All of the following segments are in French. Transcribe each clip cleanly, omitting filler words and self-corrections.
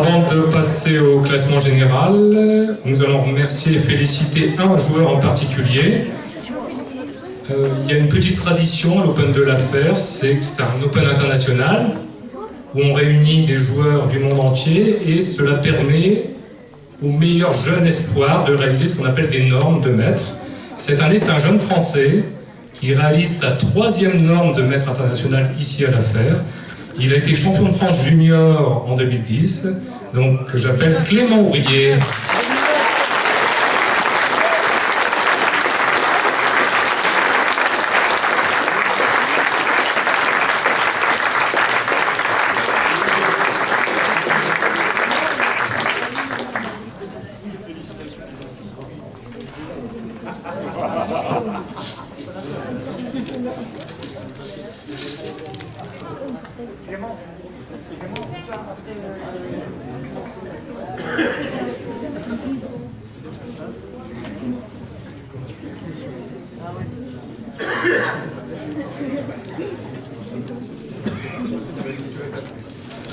avant de passer au classement général, nous allons remercier et féliciter un joueur en particulier. Il y a une petite tradition à l'Open de la Fère, c'est que c'est un Open international où on réunit des joueurs du monde entier et cela permet aux meilleurs jeunes espoirs de réaliser ce qu'on appelle des normes de maître. Cette année, c'est un jeune Français qui réalise sa 3e norme de maître international ici à la Fère. Il a été champion de France junior en 2010, donc j'appelle Clément Ouvrier.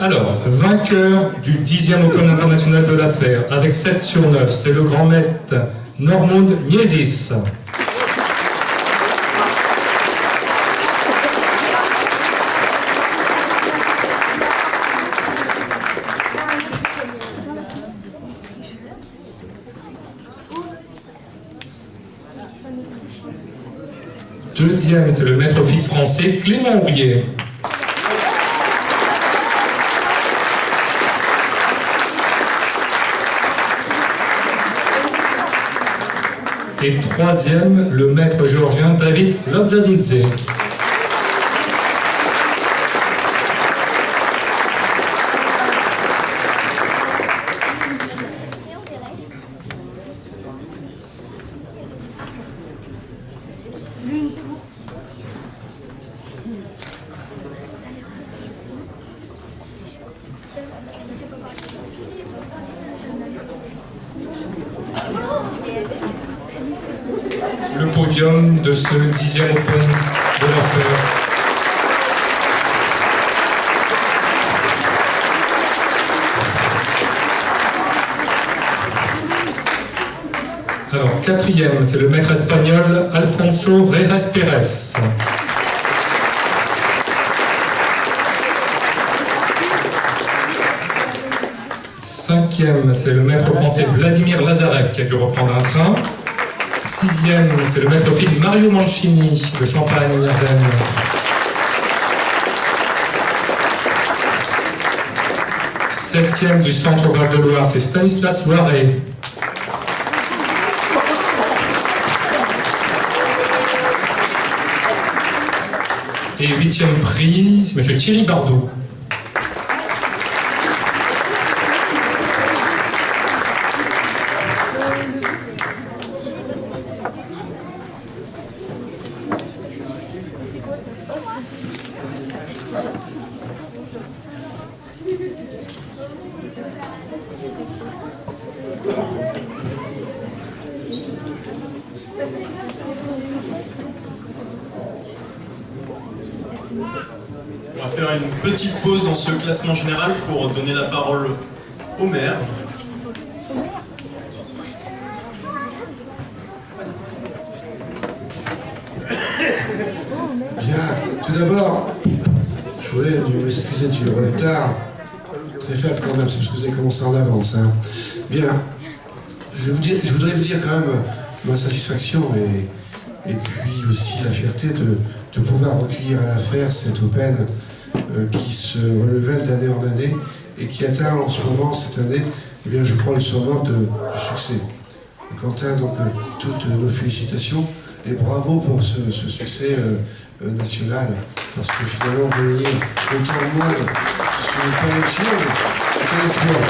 Alors, vainqueur du 10e Open international de la Fère, avec 7 sur 9, c'est le grand maître Normund Miezis. Deuxième, c'est le maître fit français Clément Ouvrier. Et troisième, le maître géorgien David Lobzadidze. Le podium de ce 10e Open de la Fère. Alors, quatrième, c'est le maître espagnol Alfonso Reyes Pérez. Cinquième, c'est le maître français Vladimir Lazarev qui a dû reprendre un train. Sixième, c'est le maître film Mario Mancini de Champagne-Ardenne. Septième du centre Val-de-Loire, c'est Stanislas Loiret. Et huitième prix, c'est monsieur Thierry Bardot. On va faire une petite pause dans ce classement général pour donner la parole au maire. Bien, tout d'abord, je voudrais m'excuser du retard, très faible quand même, c'est parce que vous avez commencé en avance. Hein. Bien, je voudrais vous dire quand même ma satisfaction et puis aussi la fierté de pouvoir recueillir à la Fère cet Open qui se renouvelle d'année en année et qui atteint en ce moment, cette année, eh bien, je crois le summum de succès. Quentin, donc toutes nos félicitations et bravo pour ce succès national, parce que finalement réunir autant de monde sur le plan national, c'est un espoir.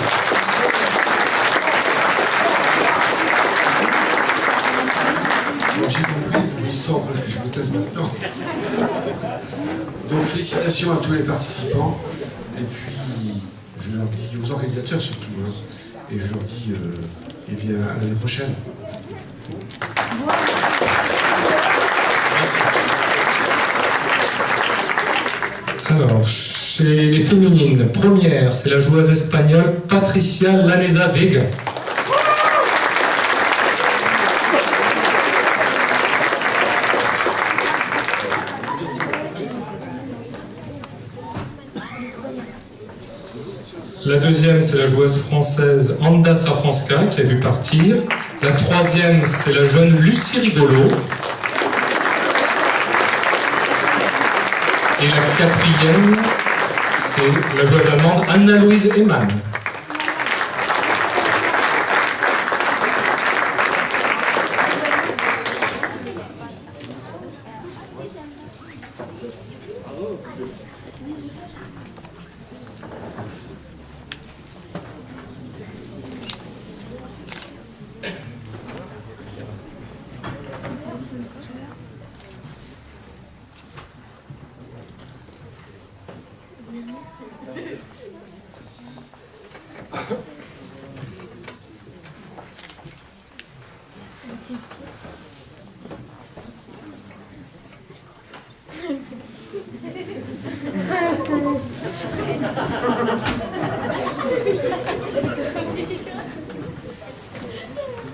Alors j'ai compris, 800 veulent que je me taise maintenant. Donc félicitations à tous les participants, et puis je leur dis, aux organisateurs surtout, hein, et je leur dis, eh bien, à l'année prochaine. Alors, Chez les féminines, première, c'est la joueuse espagnole Patricia Laneza Vega. La deuxième, c'est la joueuse française Anda Safranska qui a dû partir. La troisième, c'est la jeune Lucie Rigolo. Et la quatrième, c'est la joueuse allemande Anna-Louise Eman.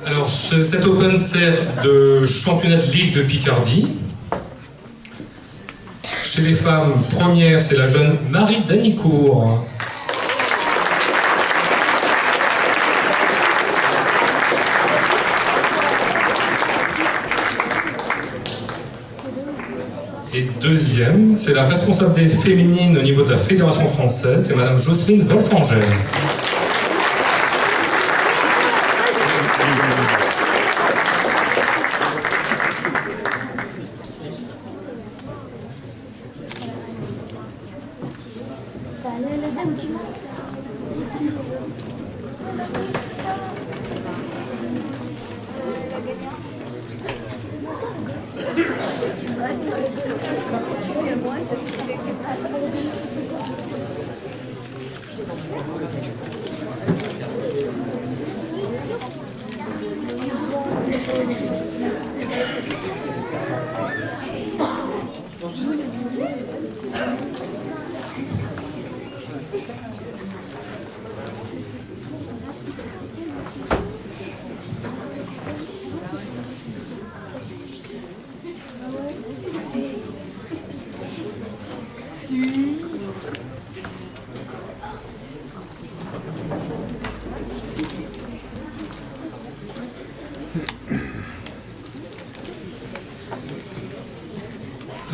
Alors, cet Open sert de championnat de Ligue de Picardie. Chez les femmes, première, c'est la jeune Marie Danicourt. Et deuxième, c'est la responsable des féminines au niveau de la Fédération française, c'est Madame Jocelyne Wolfangel.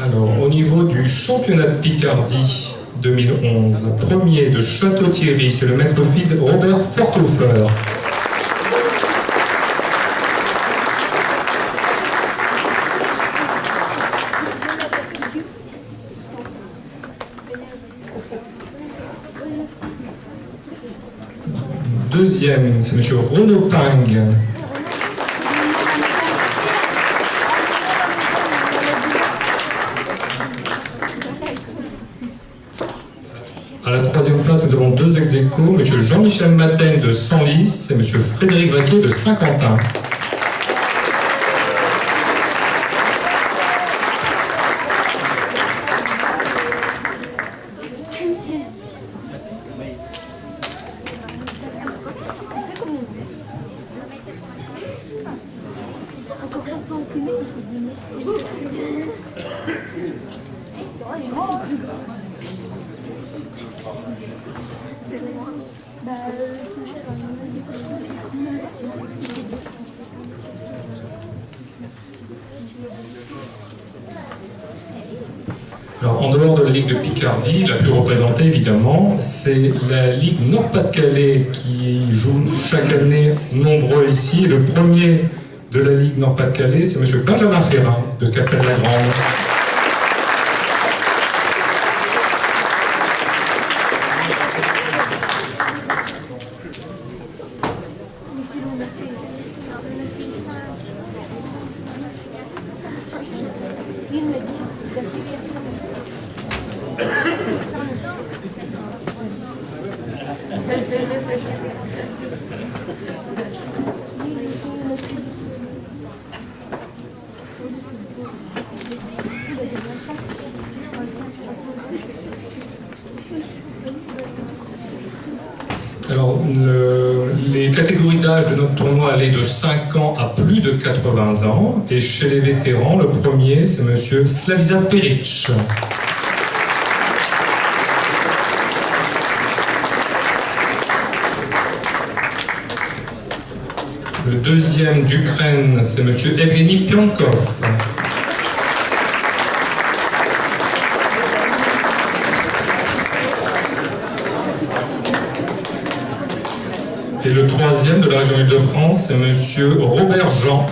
Alors, au niveau du championnat de Picardie 2011, premier de Château-Thierry, c'est le maître feed Robert Forthofer. Deuxième, c'est monsieur Renaud Ping. À la troisième place, nous avons deux ex-aequo, M. Jean-Michel Mateigne de Senlis et M. Frédéric Vaquet de Saint-Quentin. Alors, en dehors de la Ligue de Picardie, la plus représentée évidemment, c'est la Ligue Nord-Pas-de-Calais qui joue chaque année nombreux ici. Le premier de la Ligue Nord-Pas-de-Calais, c'est M. Benjamin Ferrin de Capelle-la-Grande. Alors, les catégories d'âge de notre tournoi allaient de 5 ans à plus de 80 ans. Et chez les vétérans, le premier, c'est monsieur Slavisa Peric. Le deuxième d'Ukraine, c'est monsieur Evgeny Piankov. Et le troisième de la région Île-de-France, c'est monsieur Robert Jean.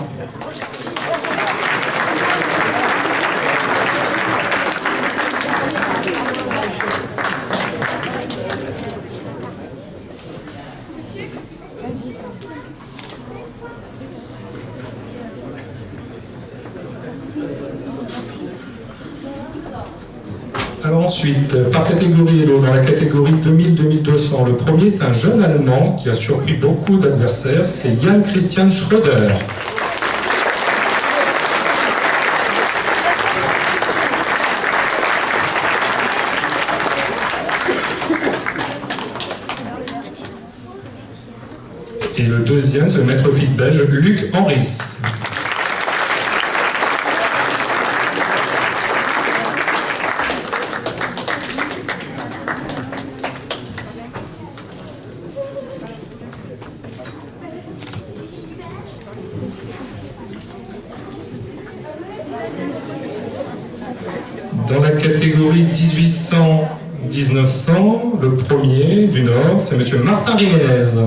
Alors ensuite, par catégorie Elo, dans la catégorie 2000-2200, le premier c'est un jeune Allemand qui a surpris beaucoup d'adversaires, c'est Jan Christian Schröder. Et le deuxième, c'est le maître-phile belge Luc Henris. Dans la catégorie 1800-1900, le premier du Nord, c'est monsieur Martin Jiménez.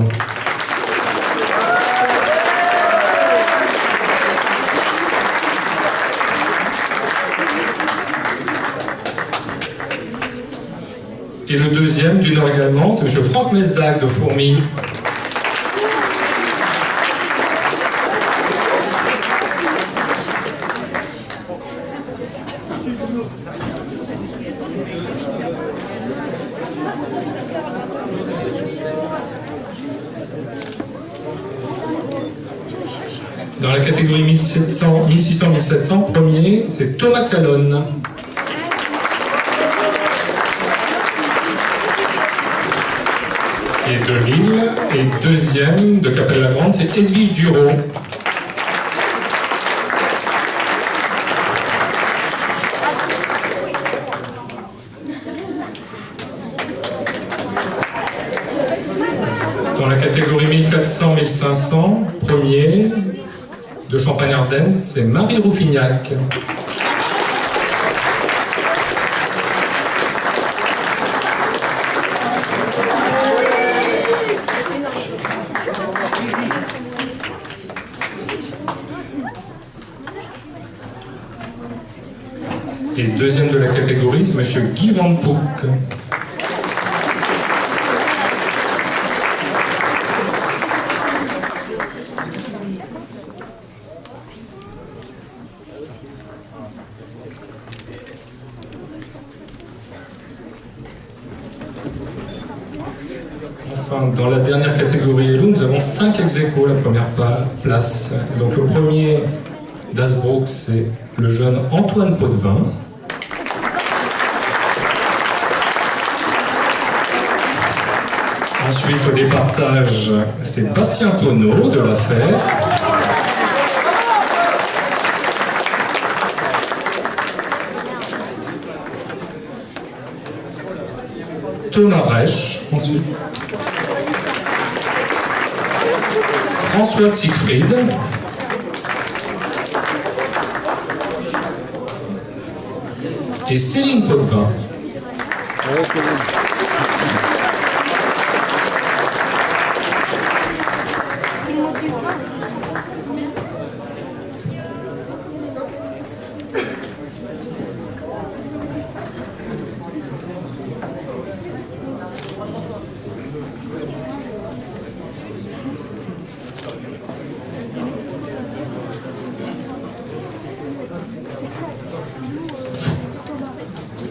Et le deuxième du Nord également, c'est monsieur Franck Mesdag de Fourmi. Dans la catégorie 1600-1700, premier, c'est Thomas Calonne. Et 2000, et deuxième de Capelle-la-Grande, c'est Edwige Duro. Dans la catégorie 1400-1500, premier de Champagne-Ardenne, c'est Marie Rouffignac. Et deuxième de la catégorie, c'est monsieur Guy Van Poek. Enfin, dans la dernière catégorie Elo, nous avons 5 ex-aequo, la première place. Donc le premier d'Asbrook, c'est le jeune Antoine Potvin. Ensuite, au départage, c'est Bastien Tonneau de l'affaire. Thomas Reich, ensuite. François Siegfried. Et Céline Potvin.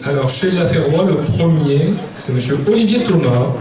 Alors, chez La Ferroy, le premier, c'est monsieur Olivier Thomas.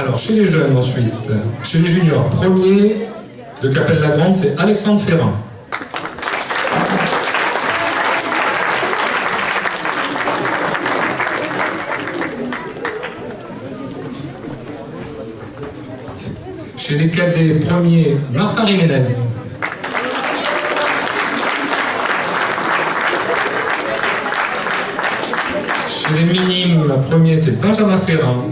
Alors, chez les jeunes ensuite, chez les juniors, premier de Capelle-la-Grande, c'est Alexandre Ferrand. Chez les cadets, premier, Martin Jiménez. Chez les minimes, premier, c'est Benjamin Ferrand.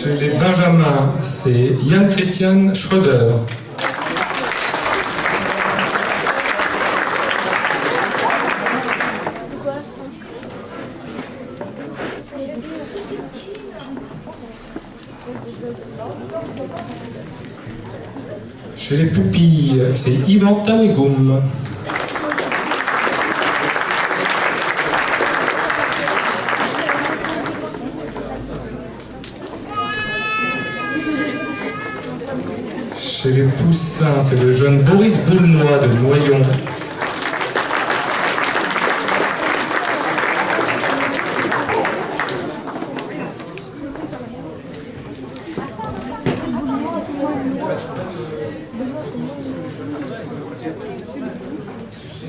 Chez les benjamins, c'est Yann Christian Schröder. Chez les pupilles, c'est Yvan Tawegoum. Chez les poussins, c'est le jeune Boris Boulnois de Noyon.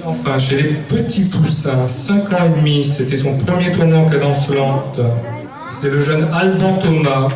Enfin, chez les petits poussins, 5 ans et demi, c'était son premier tournoi en cadence lente. C'est le jeune Alban Thomas.